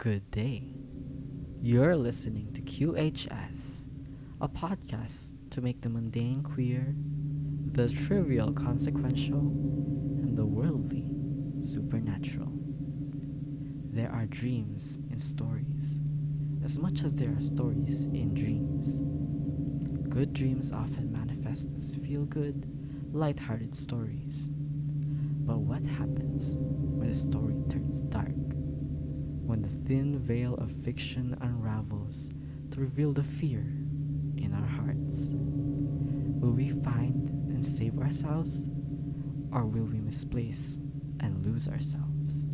Good day. You're listening to QHS, a podcast to make the mundane queer, the trivial consequential, and the worldly supernatural. There are dreams in stories, as much as there are stories in dreams. Good dreams often manifest as feel good, light-hearted stories. But what happens when the story turns dark? When the thin veil of fiction unravels to reveal the fear in our hearts? Will we find and save ourselves, or will we misplace and lose ourselves?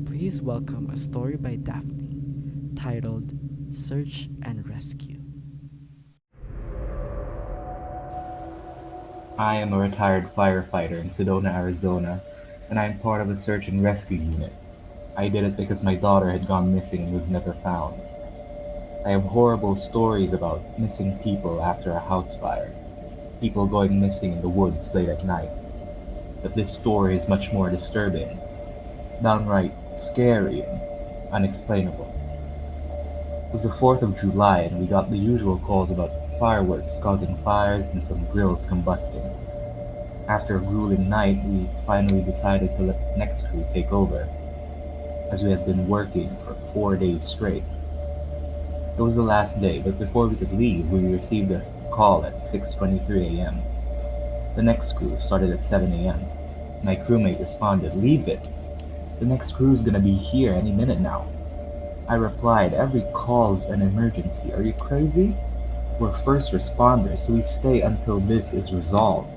Please welcome a story by Daphne titled Search and Rescue. I am a retired firefighter in Sedona, Arizona, and I am part of a search and rescue unit. I did it because my daughter had gone missing and was never found. I have horrible stories about missing people after a house fire, people going missing in the woods late at night. But this story is much more disturbing, downright scary and unexplainable. It was the 4th of July and we got the usual calls about fireworks causing fires and some grills combusting. After a grueling night, we finally decided to let the next crew take over, as we had been working for 4 days straight. It was the last day, but before we could leave, we received a call at 6:23 a.m. The next crew started at 7 a.m. My crewmate responded, "Leave it. The next crew's gonna be here any minute now." I replied, "Every call's an emergency. Are you crazy? We're first responders, so we stay until this is resolved."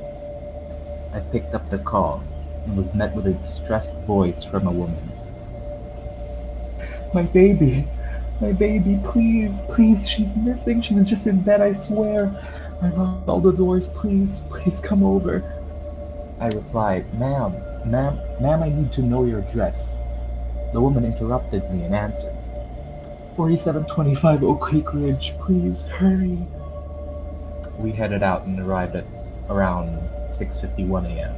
I picked up the call and was met with a distressed voice from a woman. "My baby! My baby! Please! Please! She's missing! She was just in bed, I swear! I locked all the doors. Please! Please come over!" I replied, Ma'am, I need to know your address." The woman interrupted me and answered, 4725 Oak Creek Ridge. Please, hurry!" We headed out and arrived at around 6:51 a.m.,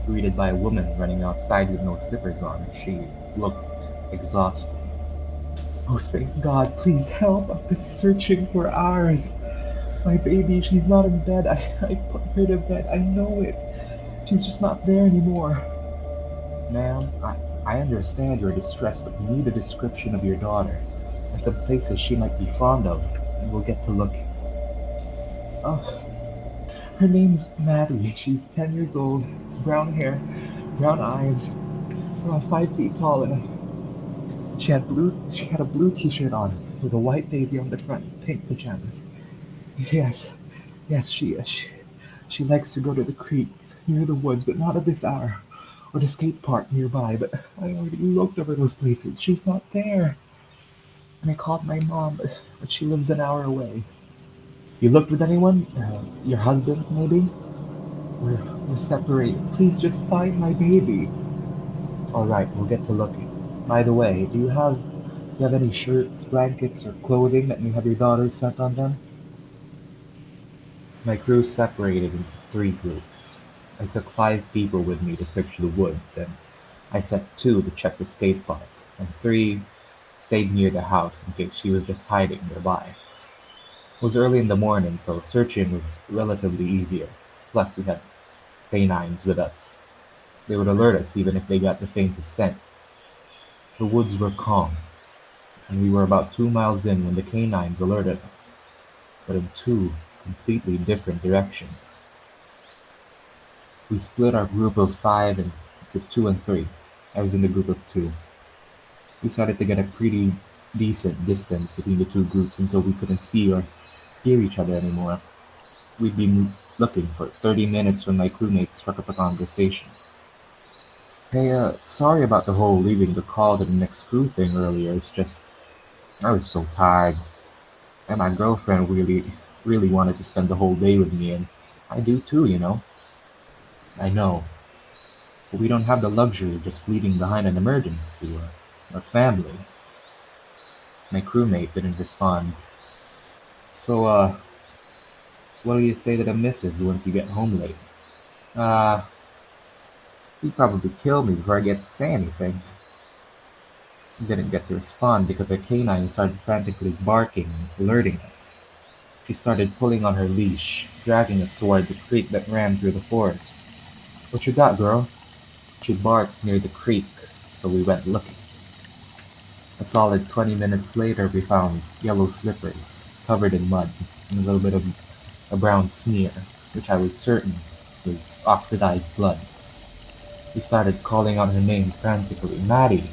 greeted by a woman running outside with no slippers on. She looked exhausted. "Oh, thank God! Please help! I've been searching for hours. My baby, she's not in bed. I put her to bed. I know it. She's just not there anymore." "Ma'am, I understand your distress, but we need a description of your daughter and some places she might be fond of, and we'll get to looking." "Oh, her name's Maddie. She's 10 years old. It's brown hair, brown eyes, around 5 feet tall, and she had a blue t-shirt on with a white daisy on the front, and pink pajamas. Yes, yes, she likes to go to the creek near the woods, but not at this hour, or the skate park nearby. But I already looked over those places. She's not there. And I called my mom, but she lives an hour away." "You looked with anyone? Your husband, maybe?" We're separated. Please just find my baby." "All right, we'll get to looking. By the way, do you have any shirts, blankets, or clothing that may have your daughter's scent on them?" My crew separated into 3 groups. I took 5 people with me to search the woods, and I sent 2 to check the skate park, and 3 stayed near the house in case she was just hiding nearby. It was early in the morning, so searching was relatively easier. Plus, we had canines with us. They would alert us even if they got the faintest scent. The woods were calm, and we were about 2 miles in when the canines alerted us, but in 2 completely different directions. We split our group of 5 into 2 and 3. I was in the group of 2. We started to get a pretty decent distance between the 2 groups until we couldn't see or hear each other anymore. We'd been looking for 30 minutes when my crewmates struck up a conversation. "Hey, sorry about the whole leaving the call to the next crew thing earlier. It's just, I was so tired. And my girlfriend really wanted to spend the whole day with me, and I do too. "I know, but we don't have the luxury of just leaving behind an emergency or family." My crewmate didn't respond. "So, what do you say to the missus once you get home late?" Uh, he'd probably kill me before I get to say anything." Didn't get to respond because her canine started frantically barking and alerting us. She started pulling on her leash, dragging us toward the creek that ran through the forest. What you got, girl? She barked near the creek, so we went looking. A solid 20 minutes later we found yellow slippers, covered in mud, and a little bit of a brown smear, which I was certain was oxidized blood. We started calling out her name frantically. Maddie!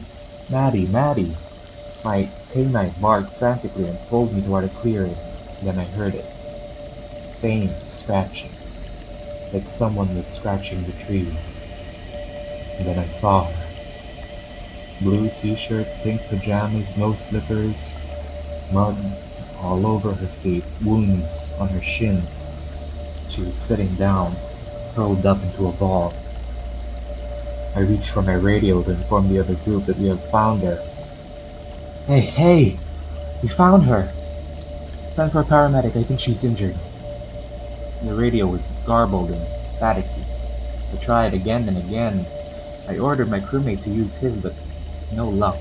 Maddie! Maddie! My canine barked frantically and pulled me toward a clearing. Then I heard it. Faint scratching, like someone was scratching the trees. And then I saw her. Blue t-shirt, pink pajamas, no slippers, mud all over her feet, wounds on her shins. She was sitting down, curled up into a ball. I reached for my radio to inform the other group that we had found her. Hey, hey! We found her! Send for a paramedic, I think she's injured. The radio was garbled and staticky. I tried again and again. I ordered my crewmate to use his, but no luck.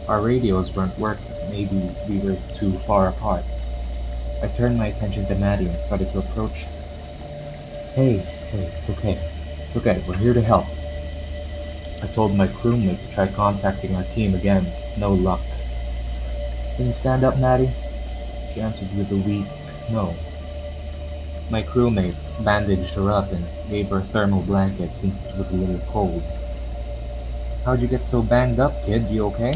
Our radios weren't working. Maybe we were too far apart. I turned my attention to Maddie and started to approach her. Hey, hey, it's okay. It's okay, we're here to help. I told my crewmate to try contacting our team again. No luck. Can you stand up, Maddie? She answered with a weak no. My crewmate bandaged her up and gave her a thermal blanket since it was a little cold. How'd you get so banged up, kid? You okay?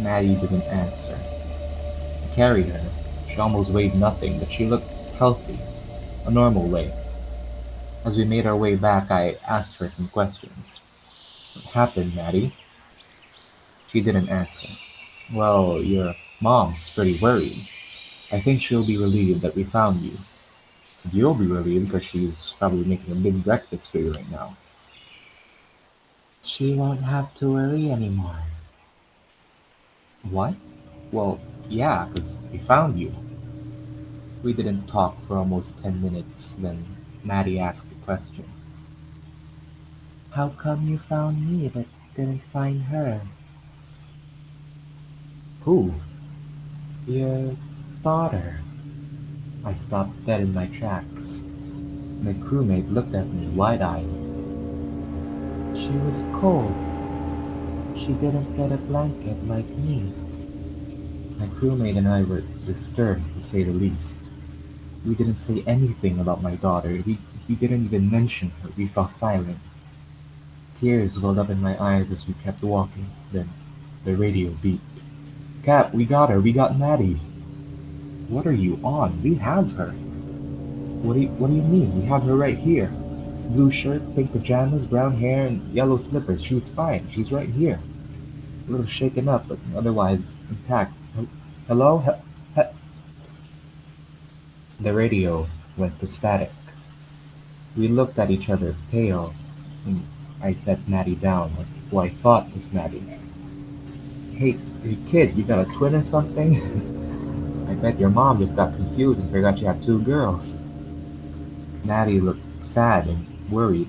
Maddie didn't answer. I carried her. She almost weighed nothing, but she looked healthy, a normal weight. As we made our way back, I asked her some questions. What happened, Maddie? She didn't answer. Well, your mom's pretty worried. I think she'll be relieved that we found you. And you'll be relieved because she's probably making a big breakfast for you right now. She won't have to worry anymore. What? Well, yeah, because we found you. We didn't talk for almost 10 minutes, then Maddie asked a question. How come you found me but didn't find her? Who? Your daughter. I stopped dead in my tracks. My crewmate looked at me wide-eyed. She was cold. She didn't get a blanket like me. My crewmate and I were disturbed, to say the least. We didn't say anything about my daughter. We didn't even mention her. We fell silent. Tears welled up in my eyes as we kept walking. Then the radio beeped. Cap, we got her. We got Maddie. What are you on? We have her. What do you mean? We have her right here. Blue shirt, pink pajamas, brown hair, and yellow slippers. She's fine. She's right here. A little shaken up, but otherwise intact. Hello? The radio went to static. We looked at each other, pale, and I set Maddie down, like who I thought was Maddie. Hey, kid, you got a twin or something? I bet your mom just got confused and forgot you have two girls. Maddie looked sad and worried.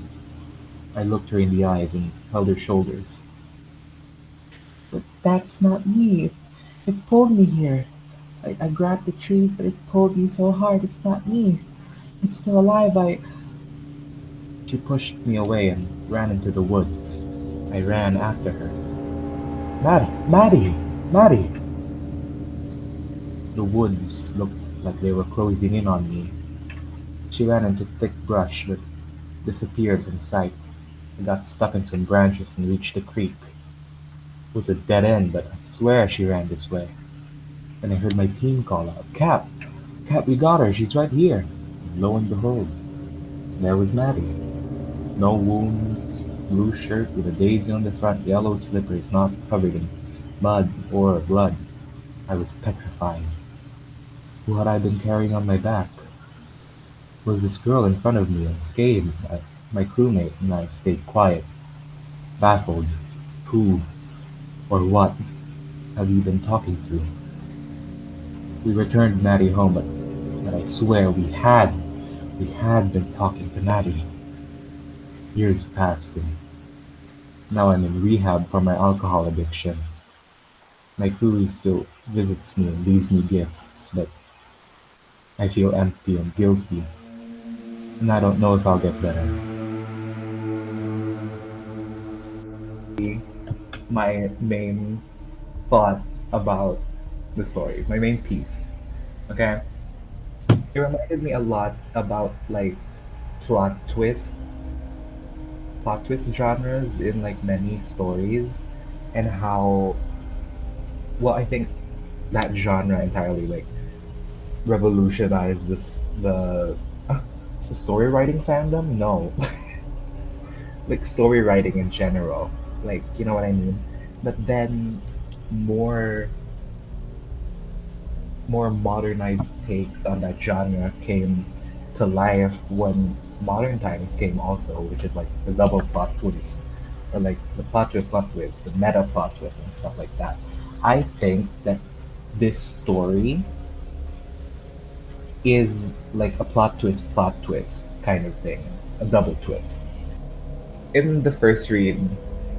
I looked her in the eyes and held her shoulders. But that's not me. It pulled me here. I grabbed the trees, but it pulled me so hard. It's not me. I'm still alive. She pushed me away and ran into the woods. I ran after her. Maddie! Maddie! Maddie! The woods looked like they were closing in on me. She ran into thick brush but disappeared from sight. I got stuck in some branches and reached the creek. It was a dead end, but I swear she ran this way. And I heard my team call out, Cap! Cap, we got her! She's right here! And lo and behold, there was Maddie. No wounds, blue shirt with a daisy on the front, yellow slippers not covered in mud or blood. I was petrified. Who had I been carrying on my back? Was this girl in front of me unscathed? My crewmate and I stayed quiet, baffled. Who or what have you been talking to? We returned Maddie home, but I swear we had been talking to Maddie. Years passed and Now I'm in rehab for my alcohol addiction. My guru still visits me and leaves me gifts, but I feel empty and guilty, and I don't know if I'll get better. My main thought about the story, my main piece, okay? It reminded me a lot about like plot twist, plot twist genres in like many stories, and how well I think that genre entirely like revolutionized just the story writing fandom. No, like story writing in general. Like, you know what I mean? But then more more modernized takes on that genre came to life when modern times came also, which is like the double plot twist, or like the plot twist, the meta plot twist and stuff like that. I think that this story is like a plot twist kind of thing, a double twist. In the first read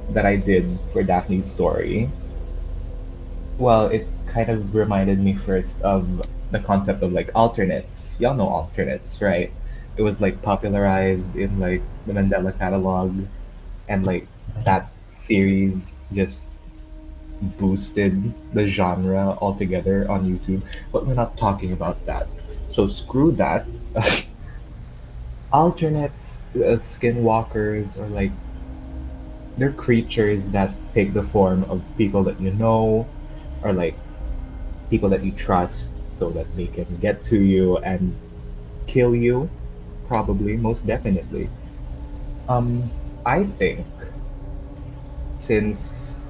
that I did for Daphne's story, well, it kind of reminded me first of the concept of like alternates. Y'all know alternates, right? It was like popularized in like the Mandela catalog, and like that series just boosted the genre altogether on YouTube. But we're not talking about that. So screw that. Alternates, skinwalkers, or like they're creatures that take the form of people that you know, or like people that you trust so that they can get to you and kill you, probably, most definitely. Um, I think since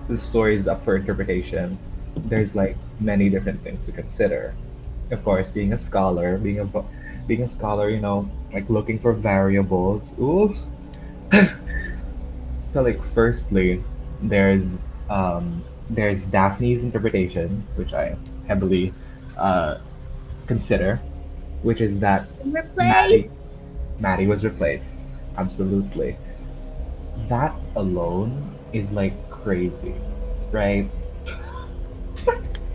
the story is up for interpretation, there's like many different things to consider. Of course, being a scholar, being a scholar, you know, like looking for variables. Ooh. So like firstly, there's there's Daphne's interpretation, which I heavily uh, consider, which is that Maddie Replaced. Maddie was replaced. Absolutely. That alone is like crazy, right?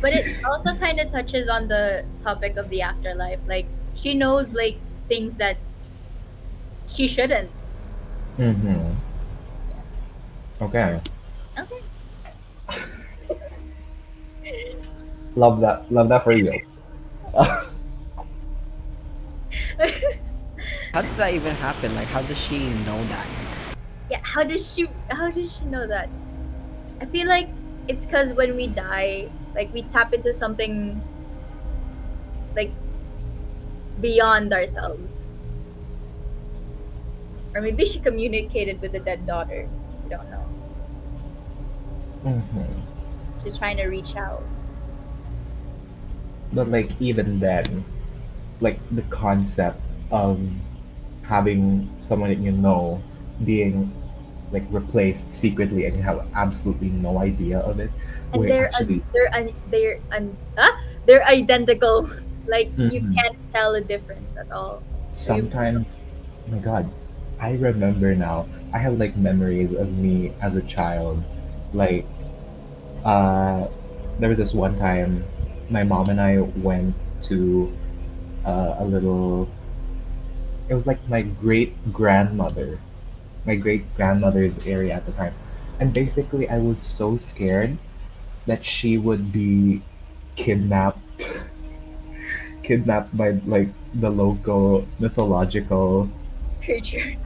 But it also kind of touches on the topic of the afterlife. Like she knows like things that she shouldn't. Mm-hmm. Yeah. Okay. Okay. Love that. Love that for you. How does that even happen? Like, how does she know that? Yeah. How does she know that? I feel like it's because when we die, like we tap into something like beyond ourselves. Or maybe she communicated with the dead daughter. We don't know. Mm-hmm. She's trying to reach out. But like even then, like the concept of having someone that you know being like replaced secretly and you have absolutely no idea of it. And We're actually they're identical. Like you mhm. can't tell a difference at all. Or you Sometimes, oh my God, I remember now. I have like memories of me as a child. Like, uh, there was this one time my mom and I went to a little, it was like my great grandmother's area at the time. And basically, I was so scared that she would be kidnapped, kidnapped by like the local mythological creatures.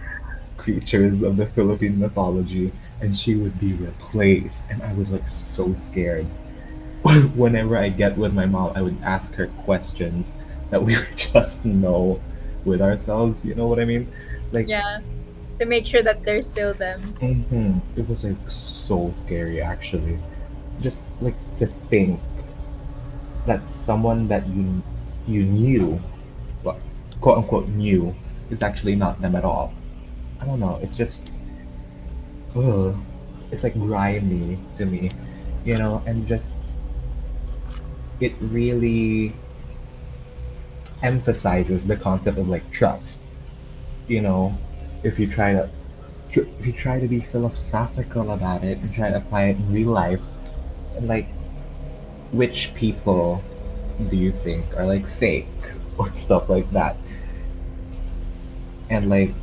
creatures of the Philippine mythology, and she would be replaced. And I was like so scared. Whenever I get with my mom, I would ask her questions that we would just know with ourselves. You know what I mean? Like, Yeah. To make sure that they're still them. it was like so scary actually. Just like to think that someone that you knew, well, quote unquote knew, is actually not them at all. I don't know. It's just, ugh, it's like grimy to me, you know, and just it really emphasizes the concept of like trust. You know, if you try to if you try to be philosophical about it and try to apply it in real life, and like, which people do you think are like fake or stuff like that? And like,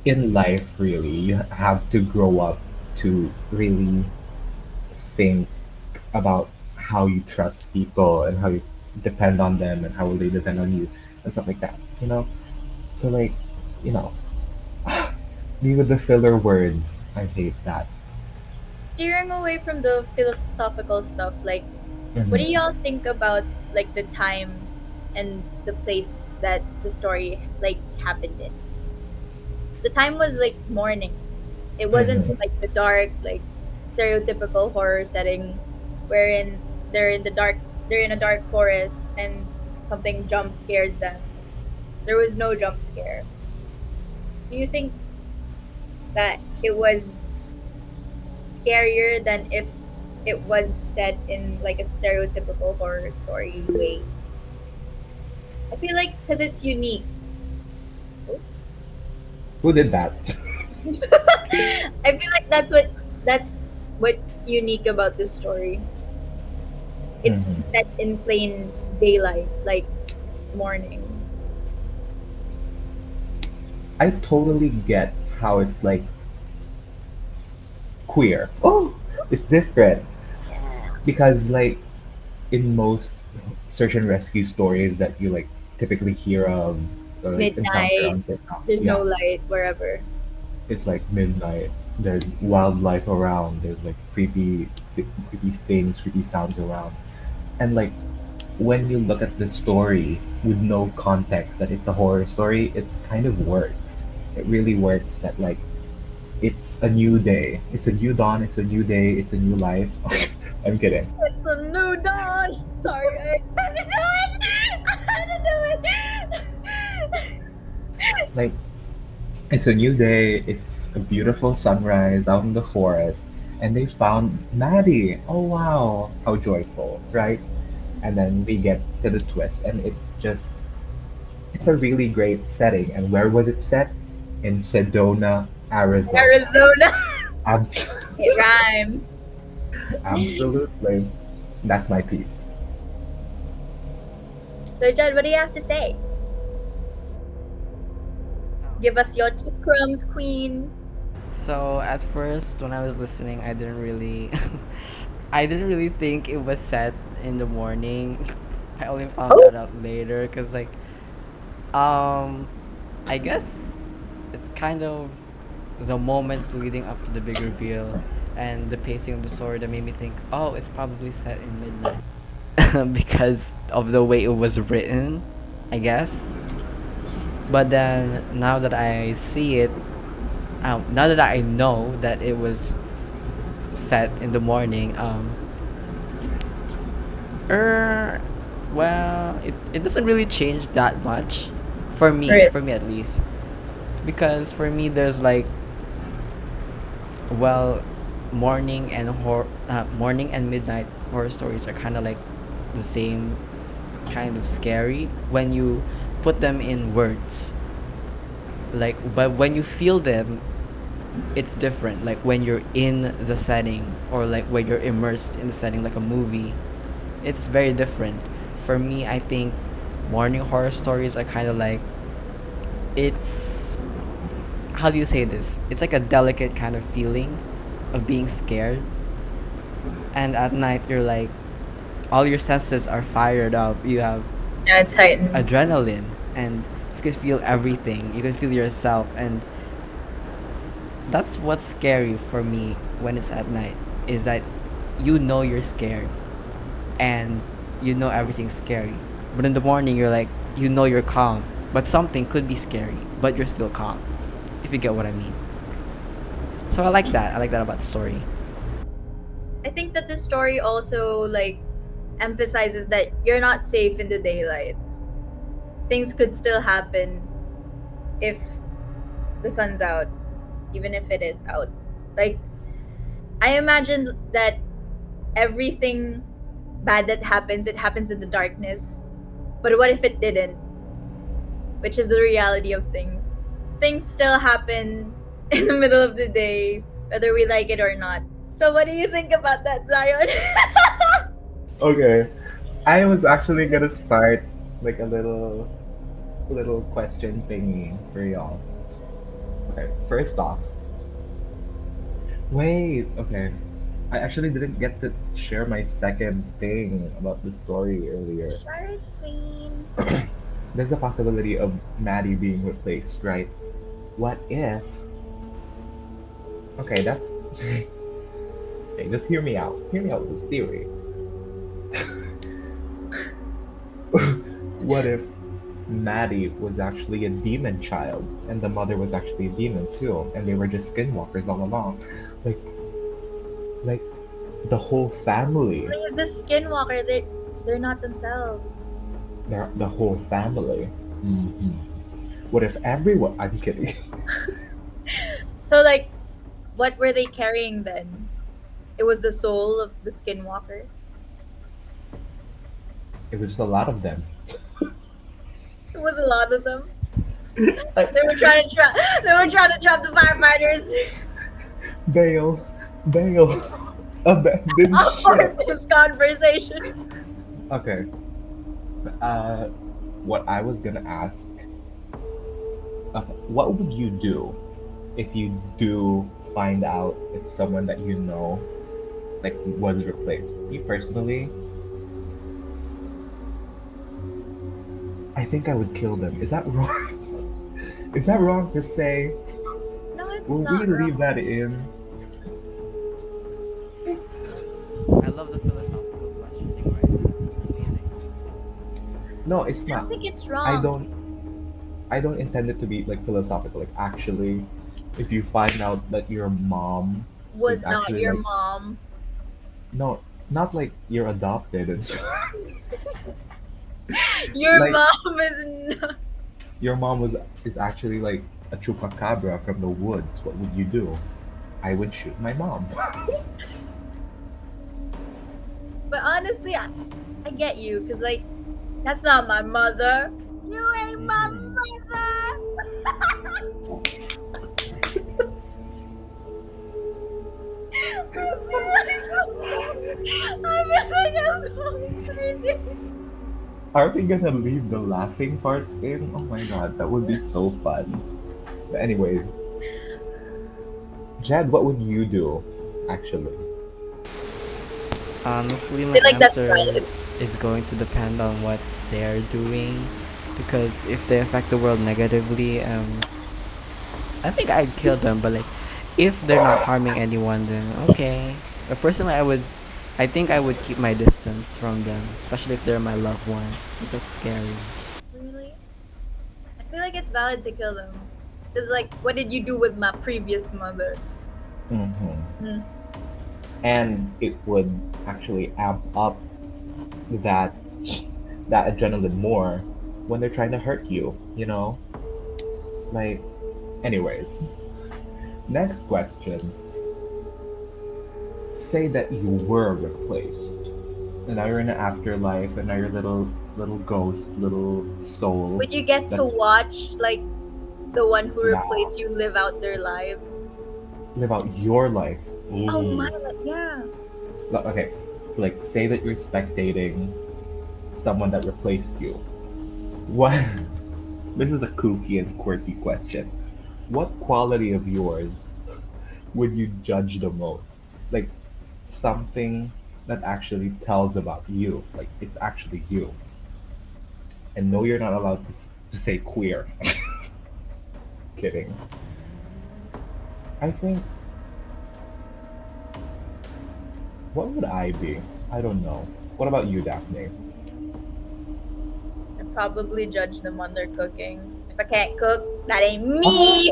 in life, really, you have to grow up to really think about how you trust people and how you depend on them and how they depend on you and stuff like that, you know? So like, you know, me with the filler words, I hate that. Steering away from the philosophical stuff, like, what do Mm-hmm. y'all think about like the time and the place that the story like happened in? The time was like morning. It wasn't Mm-hmm. like the dark, like stereotypical horror setting wherein they're in a dark forest and something jump scares them. There was no jump scare. Do you think that it was scarier than if it was set in like a stereotypical horror story way? I feel like because it's unique. Oh. Who did that? I feel like that's what's unique about this story. It's Mm-hmm. set in plain daylight, like morning. I totally get how it's like queer. Oh, it's different because like in most search and rescue stories that you like typically hear of or It's like encounter midnight. on TikTok, There's no yeah, light wherever. it's like midnight. There's wildlife around. There's like creepy things, creepy sounds around, and like when you look at the story with no context that it's a horror story, it kind of works. It really works that like it's a new day. It's a new dawn. It's a new day. It's a new life. I'm kidding. It's a new dawn. Sorry, I had to do it. I had to do it. Like it's a new day. It's a beautiful sunrise out in the forest, and they found Maddie. Oh wow, how joyful, right? And then we get to the twist, and it's a really great setting. And where was it set? In Sedona, Arizona. Arizona. Abs- It rhymes. Absolutely. That's my piece. So, Jed, what do you have to say? Give us your two crumbs, queen. So at first, when I was listening, I didn't really think it was set in the morning. I only found Oh, that out later, cause like, um, I guess it's kind of the moments leading up to the big reveal and the pacing of the story that made me think, oh, it's probably set in midnight, because of the way it was written, I guess. But then now that I see it, now that I know that it was set in the morning, er, well, it doesn't really change that much right. for me at least, because for me there's like, well, morning and midnight horror stories are kind of like the same kind of scary when you put them in words, like, but when you feel them, it's different, like when you're in the setting or like when you're immersed in the setting like a movie, it's very different. For me, I think morning horror stories are kind of like, it's, how do you say this, it's like a delicate kind of feeling of being scared, and at night you're like, all your senses are fired up, you have Yeah, it's heightened. adrenaline, and you can feel everything, you can feel yourself, and that's what's scary for me when it's at night, is that you know you're scared and you know everything's scary. But in the morning, you're like, you know you're calm, but something could be scary, but you're still calm, if you get what I mean. So I like that. I like that about the story. I think that the story also like emphasizes that you're not safe in the daylight. Things could still happen if the sun's out, even if it is out. Like, I imagine that everything bad that happens, it happens in the darkness. But what if it didn't? Which is the reality of things. things still happen in the middle of the day, whether we like it or not. So what do you think about that, Zion? Okay, I was actually gonna start like a little question thingy for y'all. Okay, first off, wait, okay. I actually didn't get to share my second thing about the story earlier. Shark Queen. There's a possibility of Maddie being replaced, right? What if? Okay, that's. Okay, just hear me out. Hear me out with this theory. What if Maddie was actually a demon child and the mother was actually a demon too, and they were just skinwalkers all along? Like, like the whole family. Thing is, the Skinwalker, they're not themselves. The whole family. Hmm. What if everyone? I'm kidding. So like, what were they carrying then? It was the soul of the Skinwalker. It was just a lot of them. It was a lot of them. Like, They were trying to trap. They were trying to trap the firefighters. bail, bail, abandoned ship. Abort this conversation. Okay. Uh, what I was gonna ask, what would you do if you do find out it's someone that you know, like, was replaced? Me personally, I think I would kill them. Is that wrong? Is that wrong to say? No, it's Will we not leave wrong. that in? I love the philosophical questioning right now. It's amazing. No, it's I don't not. think it's I wrong. don't. I don't intend it to be like philosophical. Like actually, if you find out that your mom is Was not actually your like mom. no, not like you're adopted and Your like mom is not. your mom is actually like a chupacabra from the woods, what would you do? I would shoot my mom. But honestly, I get you, cause like, that's not my mother. You ain't my Mhm. mother. I feel like I'm going crazy. Are we gonna leave the laughing parts in? Oh my god, that would be so fun. But anyways, Jed, what would you do? Actually. Honestly, I my feel like that's answer valid. is going to depend on what they're doing. Because if they affect the world negatively, I think I'd kill them. But like, if they're not harming anyone, then okay. But personally, I think I would keep my distance from them, especially if they're my loved one. I think that's scary. Really? I feel like it's valid to kill them. Cause like, what did you do with my previous mother? Hmm. Hmm. And it would actually amp up that adrenaline more when they're trying to hurt you, you know? Like, anyways, next question. Say that you were replaced, and now you're in an afterlife, and now you're little ghost, little soul Would you get to that's watch like the one who now replaced you live out their lives? live out your life. Oh my, Ooh. yeah. Okay, like say that you're spectating someone that replaced you. What? This is a kooky and quirky question. What quality of yours would you judge the most? Like something that actually tells about you. Like it's actually you. And no, you're not allowed to say queer. Kidding. I think, what would I be? I don't know. What about you, Daphne? I'd probably judge them on their cooking. If I can't cook, that ain't Oh, me.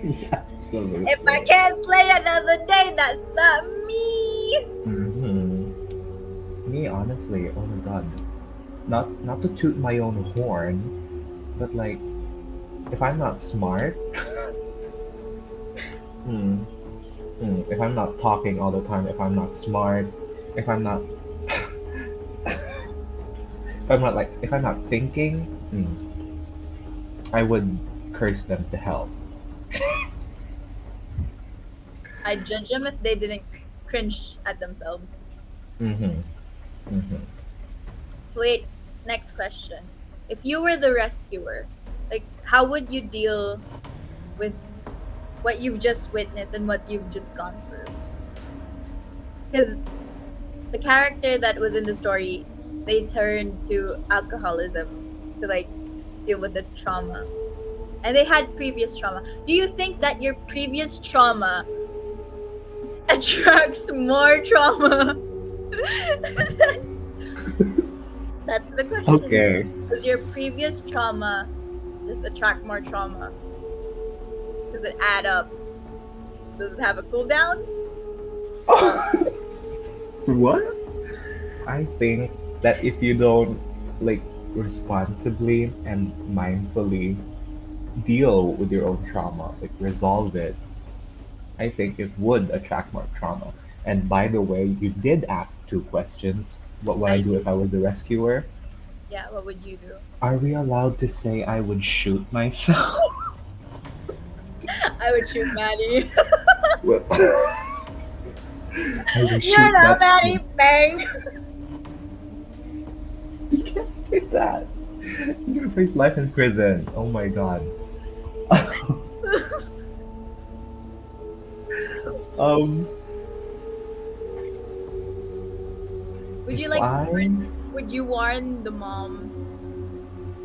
If I absolutely. can't slay another day, that's not me. Hmm. Me, honestly, oh my god. Not to toot my own horn, but like, if I'm not smart, hmm, if I'm not talking all the time, if I'm not smart, if I'm not, if I'm not thinking, I would curse them to hell. I'd judge them if they didn't cringe at themselves. Mm-hmm. Mm-hmm. Wait, next question. If you were the rescuer, like how would you deal with what you've just witnessed and what you've just gone through? Because the character that was in the story, they turned to alcoholism to like deal with the trauma. And they had previous trauma. Do you think that your previous trauma attracts more trauma? That's the question. Okay. Does your previous trauma just attract more trauma? Does it add up? Does it have a cooldown? What? I think that if you don't like responsibly and mindfully deal with your own trauma, like resolve it, I think it would attract more trauma. And by the way, you did ask two questions. What would I I do did. if I was a rescuer? Yeah, what would you do? Are we allowed to say I would shoot myself? I would shoot Maddie. Well, I will You're shoot not that. Maddie, bang! You can't do that. You're gonna face life in prison. Oh my god. um, Would if you like I would you warn the mom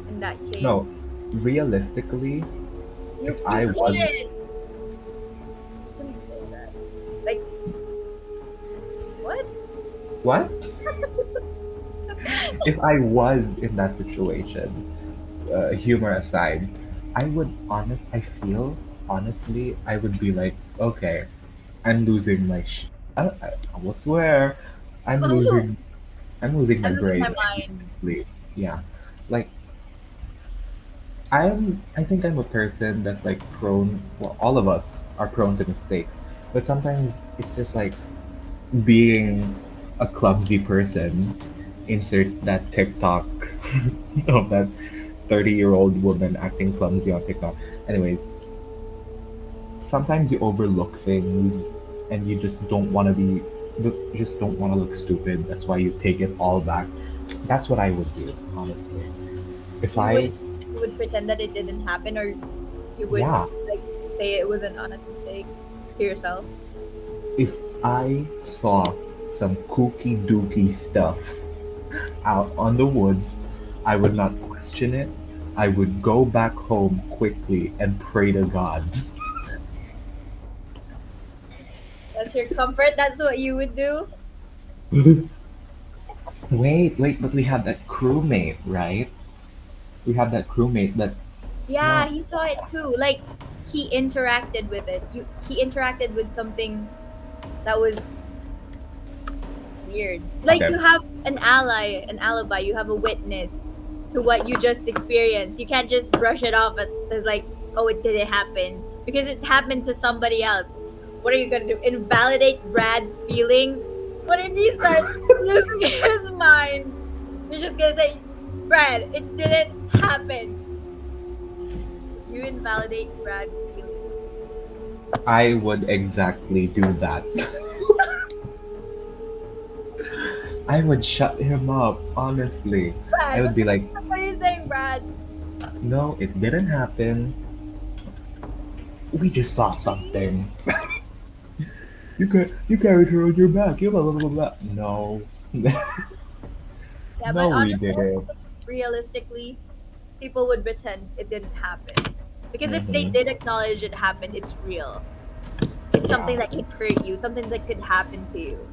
in that case? no, realistically, You if you I was couldn't say that. Like what? what? If I was in that situation, humor aside, I feel honestly, I would be like, okay, I'm losing my I will swear, I'm Oh, losing, I'm losing my I'm losing my brain. I need to mind. sleep. Yeah, like I think I'm a person that's like prone. Well, all of us are prone to mistakes, but sometimes it's just like being a clumsy person. Insert that TikTok of that 30-year-old woman acting clumsy on TikTok. Anyways, sometimes you overlook things and you just don't want to you just don't want to look stupid. That's why you take it all back. That's what I would do, honestly. If You would I, you would pretend that it didn't happen, or you would yeah, like say it was an honest mistake to yourself. if I saw some kooky dooky stuff out on the woods, I would not question it. I would go back home quickly and pray to God. That's your comfort. That's what you would do. Wait, but we have that crewmate, right? We have that crewmate that Yeah, not he saw it too. Like he interacted with it. He interacted with something that was weird. Like okay. you have an ally, an alibi. You have a witness to what you just experienced. You can't just brush it off as like, oh, it didn't happen because it happened to somebody else. What are you gonna do? Invalidate Brad's feelings? What if he starts losing his mind? You're just gonna say, Brad, it didn't happen. You invalidate Brad's feelings. I would exactly do that. I would shut him up, honestly. I Brad, would be like, what are you saying, Brad? no, it didn't happen. We just saw something. You carried her on your back. You blah blah blah blah. No. Yeah, but No, we honestly, I didn't. think realistically, people would pretend it didn't happen. Because if they Mm-hmm. did acknowledge it happened, it's real. It's something Yeah. that could hurt you, something that could happen to you.